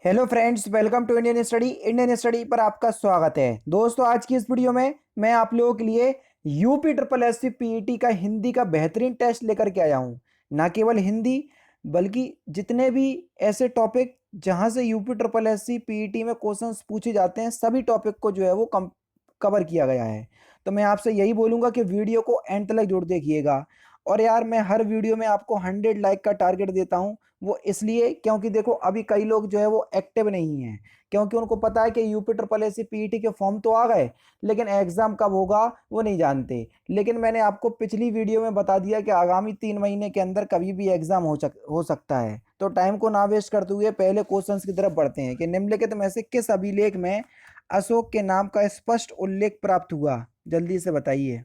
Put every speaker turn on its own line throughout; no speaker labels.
Hello friends, welcome to Indian study पर आपका स्वागत है। दोस्तों, आज की इस वीडियो में मैं आप लोगों के लिए UP triple S C PET का हिंदी का बेहतरीन टेस्ट लेकर के आया हूँ। ना केवल हिंदी बल्कि जितने भी ऐसे टॉपिक जहाँ से UP triple S C PET में क्वेश्चंस पूछे जाते हैं, सभी टॉपिक को जो है वो कवर किया गया है। तो मैं आपसे यही बोलूँगा कि वीडियो को एंड तक जरूर देखिएगा। और यार, मैं हर वीडियो में आपको 100 लाइक का टारगेट देता हूँ। वो इसलिए क्योंकि देखो, अभी कई लोग जो है वो एक्टिव नहीं हैं, क्योंकि उनको पता है कि UP triple S C PET के फॉर्म तो आ गए, लेकिन एग्जाम कब होगा वो नहीं जानते। लेकिन मैंने आपको पिछली वीडियो में बता दिया कि आगामी 3 महीने के अंदर कभी भी एग्जाम हो सकता है। तो टाइम को ना वेस्ट करते हुए पहले क्वेश्चंस की तरफ बढ़ते हैं कि निम्नलिखित में से किस अभिलेख में अशोक के नाम का स्पष्ट उल्लेख प्राप्त हुआ। जल्दी से बताइए।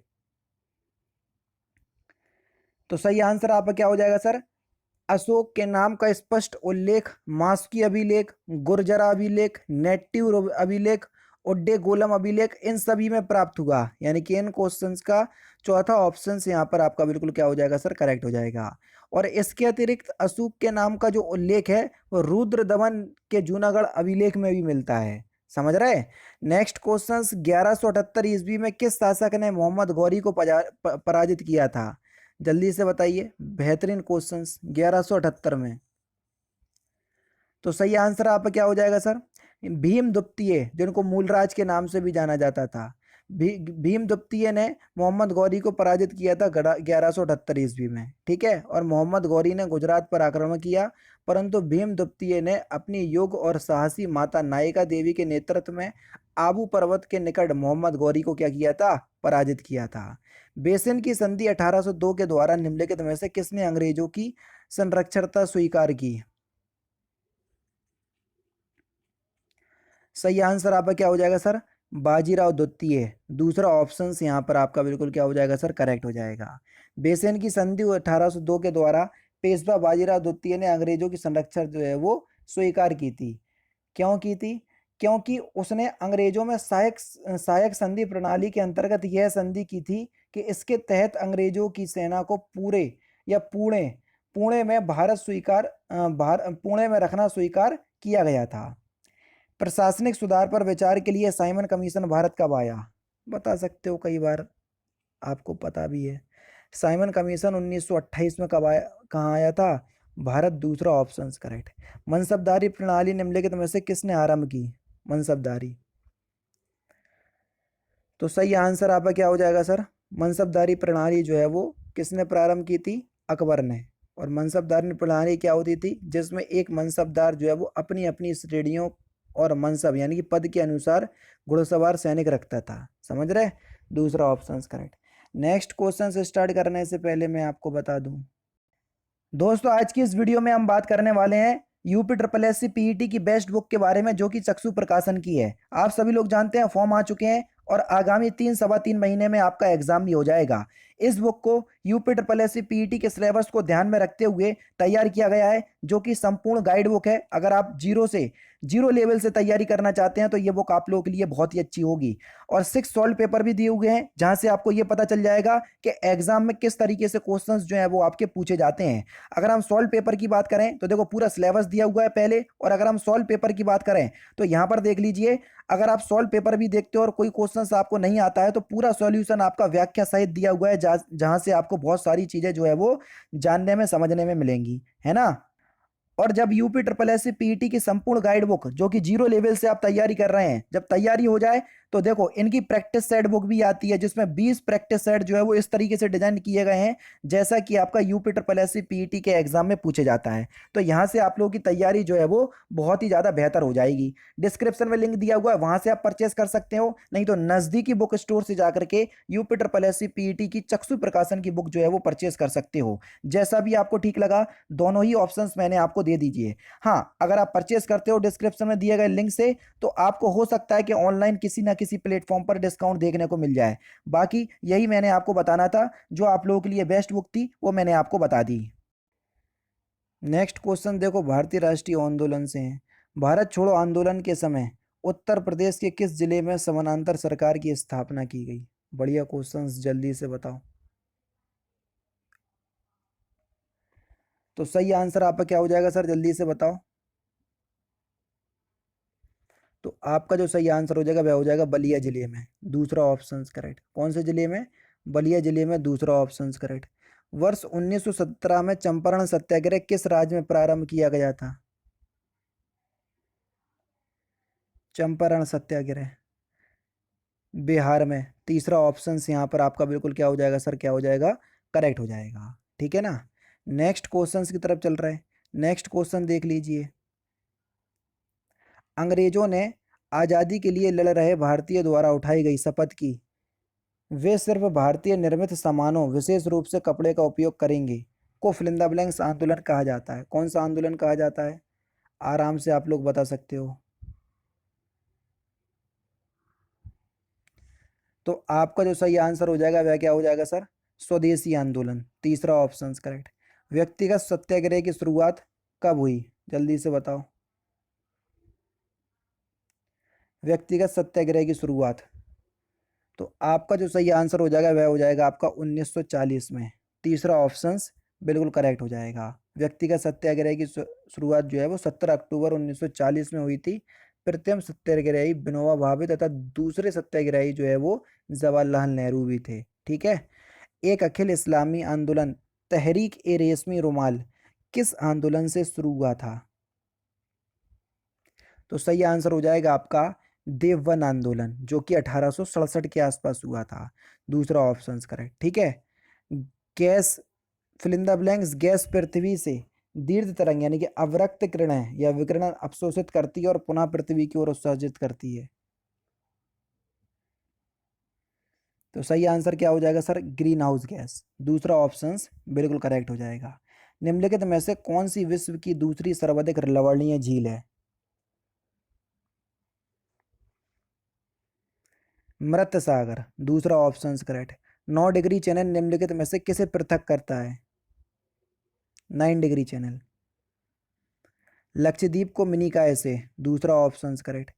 तो सही आंसर आपका क्या हो जाएगा सर? अशोक के नाम का स्पष्ट उल्लेख मास्की अभिलेख, गुर्जरा अभिलेख, नेटिव अभिलेख, उड्डे गोलम अभिलेख, इन सभी में प्राप्त हुआ। यानी कि इन क्वेश्चंस का चौथा ऑप्शन यहाँ पर आपका बिल्कुल क्या हो जाएगा सर? करेक्ट हो जाएगा। और इसके अतिरिक्त अशोक के नाम का जो उल्लेख है वो रुद्र दमन के जूनागढ़ अभिलेख में भी मिलता है। समझ रहे? नेक्स्ट क्वेश्चंस, 1178 ईस्वी में किस शासक ने मोहम्मद गौरी को पराजित किया था? जल्दी से बताइए। बेहतरीन क्वेश्चंस 1178 में। तो सही आंसर आपका क्या हो जाएगा सर? भीम द्वितीय, जिनको मूलराज के नाम से भी जाना जाता था। भीम द्वितीय ने मोहम्मद गौरी को पराजित किया था 1178 ईस्वी में। ठीक है। और मोहम्मद गौरी ने गुजरात पर आक्रमण किया, परंतु भीम द्वितीय ने अपनी योग्य और साहसी माता नायिका देवी के नेतृत्व में आबू पर्वत के निकट मोहम्मद गौरी को क्या किया था? पराजित किया था। बेसिन की संधि 1802 के द्वारा निम्नलिखित में से किसने अंग्रेजों की संरक्षणता स्वीकार की? सही आंसर आपका क्या हो जाएगा सर? बाजीराव द्वितीय। दूसरा ऑप्शन यहाँ पर आपका बिल्कुल क्या हो जाएगा सर? करेक्ट हो जाएगा। बेसेन की संधि 1802 के द्वारा पेशवा बाजीराव द्वितीय ने अंग्रेजों की संरक्षण जो है वो स्वीकार की थी। क्यों की थी? क्योंकि उसने अंग्रेजों में सहायक सहायक संधि प्रणाली के अंतर्गत यह संधि की थी कि इसके तहत अंग्रेजों की सेना को पूरे या पुणे पुणे में पुणे में रखना स्वीकार किया गया था। प्रशासनिक सुधार पर विचार के लिए साइमन कमीशन भारत कब आया? बता सकते हो, कई बार आपको पता भी है। साइमन कमीशन 1928 में कब आया, कहाँ आया था? भारत। दूसरा ऑप्शन करेक्ट। मनसबदारी प्रणाली निम्नलिखित में से किसने आरंभ की? मनसबदारी। तो सही आंसर आपका क्या हो जाएगा सर? मनसबदारी प्रणाली जो है वो किसने प्रारंभ की थी? अकबर ने। और मनसबदारी प्रणाली क्या होती थी? जिसमें एक मनसबदार जो है वो अपनी अपनी श्रेणियों और मनसब यानी कि पद के अनुसार घुड़सवार सैनिक रखता था। समझ रहे? दूसरा ऑप्शन करेक्ट। नेक्स्ट क्वेश्चन से स्टार्ट करने से पहले मैं आपको बता दूं, दोस्तों, आज की इस वीडियो में हम बात करने वाले हैं UP triple S C PET की बेस्ट बुक के बारे में, जो कि चक्षु प्रकाशन की है। आप सभी लोग जानते हैं फॉर्म आ चुके हैं और आगामी 3 सवा 3 महीने में आपका एग्जाम भी हो जाएगा। इस बुक को UP triple S C PET के सिलेबस को ध्यान में रखते हुए तैयार किया गया है, जो कि संपूर्ण गाइड बुक है। अगर आप जीरो लेवल से तैयारी करना चाहते हैं तो ये बुक आप लोगों के लिए बहुत ही अच्छी होगी। और 6 सॉल्व पेपर भी दिए हुए हैं, जहां से आपको ये पता चल जाएगा कि एग्जाम में किस तरीके से क्वेश्चंस जो है वो आपके पूछे जाते हैं। अगर हम सॉल्व पेपर की बात करें तो देखो, पूरा सिलेबस दिया हुआ है पहले। और अगर हम सॉल्व पेपर की बात करें तो यहां पर देख लीजिए, अगर आप सॉल्व पेपर भी देखते हो और कोई क्वेश्चंस आपको नहीं आता है तो पूरा सॉल्यूशन आपका व्याख्या सहित दिया हुआ है, जहां से आपको बहुत सारी चीजें जो है वो जानने में समझने में मिलेंगी, है ना। और जब UP triple S C PET की संपूर्ण गाइड बुक, जो कि जीरो लेवल से आप तैयारी कर रहे हैं, जब तैयारी हो जाए तो देखो, इनकी प्रैक्टिस सेट बुक भी आती है, जिसमें 20 प्रैक्टिस सेट जो है वो इस तरीके से डिजाइन किए गए हैं जैसा कि आपका UP triple S C PET के एग्जाम में पूछे जाता है। तो यहां से आप लोगों की तैयारी जो है वो बहुत ही ज्यादा बेहतर हो जाएगी। डिस्क्रिप्शन में लिंक दिया हुआ है, वहां से आप परचेस कर सकते हो, नहीं तो नजदीकी बुक स्टोर से जाकर के UP triple S C PET की चक्षु प्रकाशन की बुक जो है वो परचेस कर सकते हो। जैसा भी आपको ठीक लगा, दोनों ही ऑप्शंस मैंने आपको दे दीजिए। हाँ, अगर आप परचेस करते हो डिस्क्रिप्शन में दिए गए लिंक से, तो आपको हो सकता है कि ऑनलाइन किसी ना किसी प्लेटफॉर्म पर डिस्काउंट देखने को मिल जाए। बाकी यही मैंने आपको बताना था, जो आप लोगों के लिए बेस्ट बुक थी वो मैंने आपको बता दी। नेक्स्ट क्वेश्चन देखो, भारतीय राष्ट्रीय आंदोलन से है। भारत छोड़ो आंदोलन के समय उत्तर प्रदेश के किस जिले में समानांतर सरकार की स्थापना की गई? बढ़िया क्वेश्चंस, जल्दी से बताओ। तो सही आंसर आपका क्या हो जाएगा सर? जल्दी से बताओ। तो आपका जो सही आंसर हो जाएगा वह हो जाएगा बलिया जिले में, दूसरा ऑप्शन करेक्ट। कौन से जिले में? बलिया जिले में, दूसरा ऑप्शन करेक्ट। वर्ष 1917 में चंपारण सत्याग्रह किस राज्य में प्रारंभ किया गया था? चंपारण सत्याग्रह बिहार में, तीसरा ऑप्शन यहाँ पर आपका बिल्कुल क्या हो जाएगा सर, क्या हो जाएगा, करेक्ट हो जाएगा। ठीक है ना। नेक्स्ट क्वेश्चन की तरफ चल रहे हैं। नेक्स्ट क्वेश्चन देख लीजिए। अंग्रेजों ने आज़ादी के लिए लड़ रहे भारतीय द्वारा उठाई गई शपथ की वे सिर्फ भारतीय निर्मित सामानों विशेष रूप से कपड़े का उपयोग करेंगे को फिल इन द ब्लैंक्स आंदोलन कहा जाता है। कौन सा आंदोलन कहा जाता है? आराम से आप लोग बता सकते हो। तो आपका जो सही आंसर हो जाएगा वह क्या हो जाएगा सर? स्वदेशी आंदोलन, तीसरा ऑप्शन करेक्ट। व्यक्तिगत सत्याग्रह की शुरुआत कब हुई? जल्दी से बताओ। व्यक्तिगत सत्याग्रह की शुरुआत, तो आपका जो सही आंसर हो जाएगा वह हो जाएगा आपका 1940 में, तीसरा ऑप्शन बिल्कुल करेक्ट हो जाएगा। व्यक्तिगत सत्याग्रह की शुरुआत जो है वो 17 अक्टूबर 1940 में हुई थी। प्रथम सत्याग्रही विनोबा भावे तथा दूसरे सत्याग्रही जो है वो जवाहरलाल नेहरू भी थे। ठीक है। एक अखिल इस्लामी आंदोलन तहरीक ए रेशमी रुमाल किस आंदोलन से शुरू हुआ था? तो सही आंसर हो जाएगा आपका देवबंद आंदोलन, जो कि 1867 के आसपास हुआ था, दूसरा ऑप्शन करेक्ट। ठीक है। Guess fill in the blanks guess पृथ्वी से दीर्घ तरंग यानी कि अवरक्त किरणें या विकिरण अवशोषित करती है और पुनः पृथ्वी की ओर उत्सर्जित करती है। तो सही आंसर क्या हो जाएगा सर? ग्रीन हाउस गैस, दूसरा ऑप्शन बिल्कुल करेक्ट हो जाएगा। निम्नलिखित में से कौन सी विश्व की दूसरी सर्वाधिक लवणीय झील है? मृत सागर, दूसरा ऑप्शन करेक्ट। 9 डिग्री चैनल निम्नलिखित में से किसे पृथक करता है? 9 डिग्री चैनल। लक्षद्वीप को मिनी काय से, दूसरा ऑप्शन करेक्ट।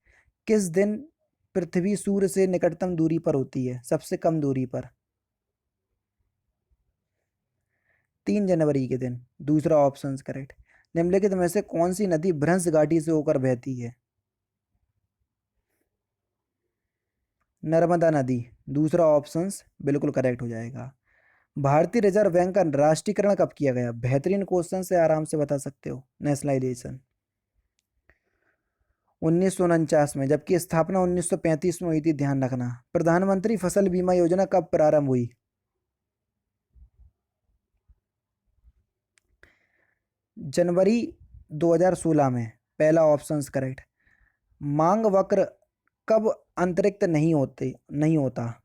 किस दिन पृथ्वी सूर्य से निकटतम दूरी पर होती है, सबसे कम दूरी पर? 3 जनवरी के दिन, दूसरा ऑप्शन करेक्ट। निम्नलिखित में से कौन सी नदी भ्रंश घाटी से होकर बहती है? नर्मदा नदी, दूसरा ऑप्शन बिल्कुल करेक्ट हो जाएगा। भारतीय रिजर्व बैंक का राष्ट्रीयकरण कब किया गया? बेहतरीन क्वेश्चन से आराम से बता सकते हो। नेशनलाइजेशन 1949 में, जबकि स्थापना 1935 में हुई थी, ध्यान रखना। प्रधानमंत्री फसल बीमा योजना कब प्रारंभ हुई? जनवरी 2016 में, पहला ऑप्शन करेक्ट। मांग वक्र कब अंतरिक्त नहीं होता?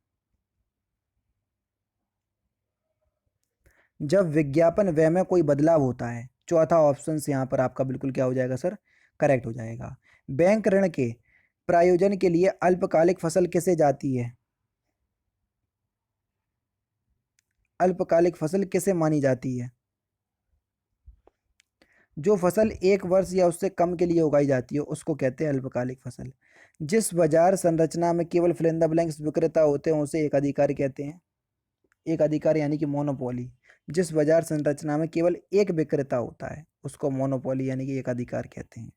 जब विज्ञापन व्यय में कोई बदलाव होता है, चौथा ऑप्शन यहाँ पर आपका बिल्कुल क्या हो जाएगा सर? करेक्ट हो जाएगा। बैंक ऋण के प्रायोजन के लिए अल्पकालिक फसल किसे जाती है? अल्पकालिक फसल किसे मानी जाती है? जो फसल 1 वर्ष या उससे कम के लिए उगाई जाती है उसको कहते हैं अल्पकालिक फसल। जिस बाजार संरचना में केवल फिल इन द ब्लैंक्स विक्रेता होते हैं उसे एक अधिकार कहते हैं। एक अधिकार यानी कि मोनोपोली। जिस बाजार संरचना में केवल एक विक्रेता होता है उसको मोनोपोली यानी कि एक अधिकार कहते हैं।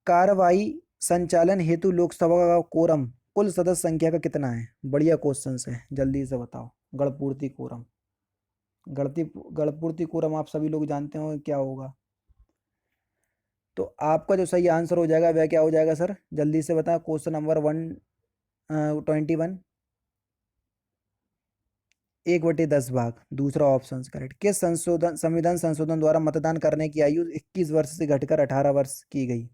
कार्रवाई संचालन हेतु लोकसभा का कोरम कुल सदस्य संख्या का कितना है? बढ़िया क्वेश्चन है, जल्दी से बताओ। गणपूर्ति कोरम, गणपूर्ति कोरम आप सभी लोग जानते हो क्या होगा। तो आपका जो सही आंसर हो जाएगा वह क्या हो जाएगा सर? जल्दी से बताएं। क्वेश्चन नंबर 121, 1/10 दूसरा ऑप्शन करेक्ट। किस संविधान संशोधन द्वारा मतदान करने की आयु 21 वर्ष से घटकर 18 वर्ष की गई?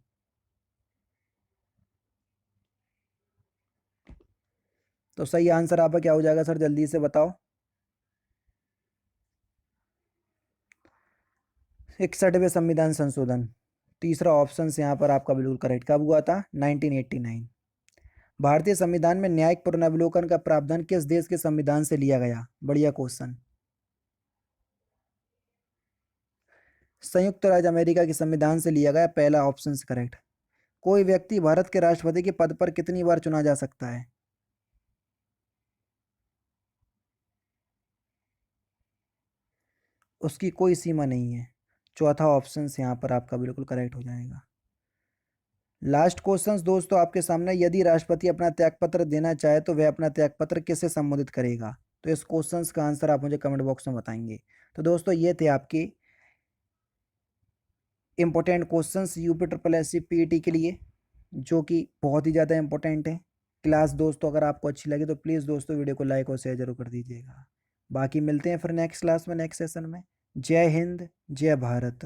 तो सही आंसर आपका क्या हो जाएगा सर? जल्दी से बताओ। 61वें संविधान संशोधन, तीसरा ऑप्शन यहाँ पर आपका बिल्कुल करेक्ट। कब हुआ था? 1989। भारतीय संविधान में न्यायिक पुनर्विलोकन का प्रावधान किस देश के संविधान से लिया गया? बढ़िया क्वेश्चन। संयुक्त राज्य अमेरिका के संविधान से लिया गया, पहला ऑप्शन करेक्ट। कोई व्यक्ति भारत के राष्ट्रपति के पद पर कितनी बार चुना जा सकता है? उसकी कोई सीमा नहीं है, चौथा ऑप्शन यहाँ पर आपका बिल्कुल करेक्ट हो जाएगा। लास्ट क्वेश्चन दोस्तों आपके सामने, यदि राष्ट्रपति अपना त्यागपत्र देना चाहे तो वह अपना त्यागपत्र किससे संबोधित करेगा? तो इस क्वेश्चन का आंसर आप मुझे कमेंट बॉक्स में बताएंगे। तो दोस्तों ये थे आपके important questions UP triple S C PET के लिए, जो कि बहुत ही ज़्यादा इंपॉर्टेंट है। क्लास दोस्तों अगर आपको अच्छी लगी तो प्लीज़ दोस्तों वीडियो को लाइक और शेयर जरूर कर दीजिएगा। बाकी मिलते हैं फिर नेक्स्ट क्लास में, नेक्स्ट सेशन में। जय हिंद, जय भारत।